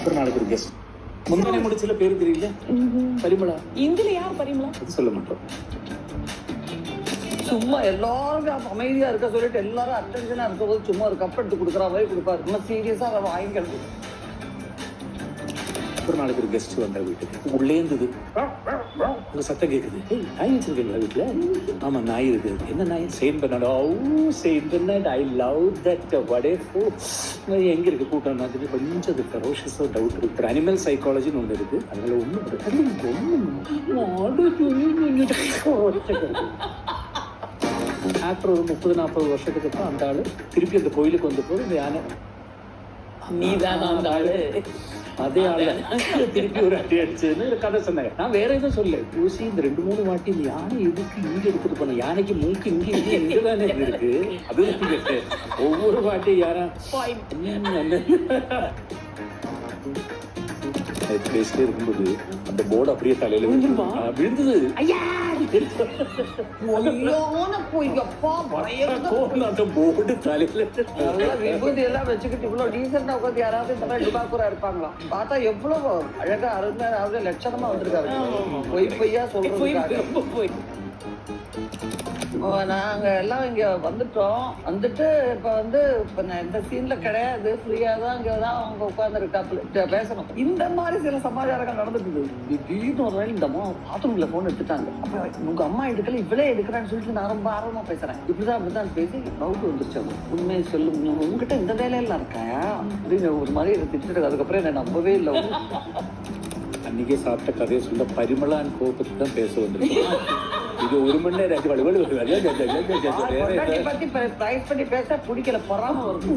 ஒரு நாளைக்கு ஒரு கெஸ்ட் முந்தானே முடிச்சல பேரு தெரியல பரிமளா இந்தில யார் பரிமளா சொல்ல மாட்டோம். சும்மா எல்லாரும் அமைதியா இருக்க சொல்லிட்டு எல்லாரும் அட்டென்ஷனா இருக்க போது சும்மா ஒரு கப் எடுத்து கொடுக்குற மாதிரி கொடுப்பாரு. நம்ம சீரியஸா அதை வாங்கிக்கிறது. ஒரு நாளைக்கு ஒரு கெஸ்ட் வந்தா வீட்டுக்கு உள்ளே இருந்தது உங்க சத்தம் கேக்குது. நாய் வச்சிருக்கீங்களா வீட்டுல? ஆமா நாய் இருக்கு. என்ன நாய்? Saint Bernard. Oh Saint Bernard, I love that. வடே ஃபோ எங்க இருக்கு கூட்டம்? கொஞ்சம் அது ஃபெரோஷியஸா டவுட் இருக்கு. ஒரு அனிமல் சைக்காலஜின்னு ஒன்று இருக்கு. அதனால ஆஃப்டர் ஒரு 30-40 வருஷத்துக்கு அப்புறம் அந்த ஆளு திருப்பி அந்த கோயிலுக்கு வந்த போது இந்த யானை நீதான் அந்த ஆளு அதே ஆளு திருப்பி ஒரு அடி அடிச்சுன்னு ஒரு கதை சொன்னாங்க. நான் வேற எதுவும் சொல்ல ஊசி இந்த 2-3 வாட்டி இந்த யானை எதுக்கு இங்க எடுத்துட்டு போன? யானைக்கு மூக்கு இங்க தானே இருக்கு. அது ஒவ்வொரு வாட்டி யாரா பேசிட்டே இருக்கும்போது அந்த போர்டு அப்படியே தலையில விழுந்தது. அந்த போர்டு தலையில விபூதி எல்லாம் வச்சுக்கிட்டு இவ்வளவு டீசெண்டா உட்காந்து யாராவது இந்த மாதிரி டுபாக்கூரா இருப்பாங்களா? பார்த்தா எவ்வளவு அழகா அருமையா லட்சணமா வந்திருக்காரு. பொய்யா சொல்றோம். நாங்க எல்லாம் இங்க வந்துட்டு இப்ப இந்த சீன்ல கிடையாது, ஃப்ரீயா தான் இங்கதான் அவங்க உட்கார்ந்து இருக்காப்புல பேசணும். இந்த மாதிரி சில சமாச்சாரங்கள் நடந்துட்டு திடீர்னு ஒரு நாள் இந்த அம்மா பாத்ரூம்ல போன் எடுத்துட்டாங்க. அப்ப உங்க அம்மா எடுக்கல இவ்வளே எடுக்கிறான்னு சொல்லிட்டு நான் ரொம்ப ஆர்வமா பேசுறேன். இப்படிதான் பேசி டவுட் வந்துருச்சு. உண்மையை சொல்லு, உங்ககிட்ட இந்த வேலையெல்லாம் இருக்கா அப்படின்னு ஒரு மாதிரி திட்டு. அதுக்கப்புறம் என்ன நம்பவே இல்லை. அன்னைக்கே சாப்பிட்ட கதையை சொல்ல பரிமளான் கோபத்தை தான் பேச வந்துருக்கோம். இது 1 மணி நேரம் பத்தி பிரைஸ் பண்ணி பேச பிடிக்கல, பொறாம வருது.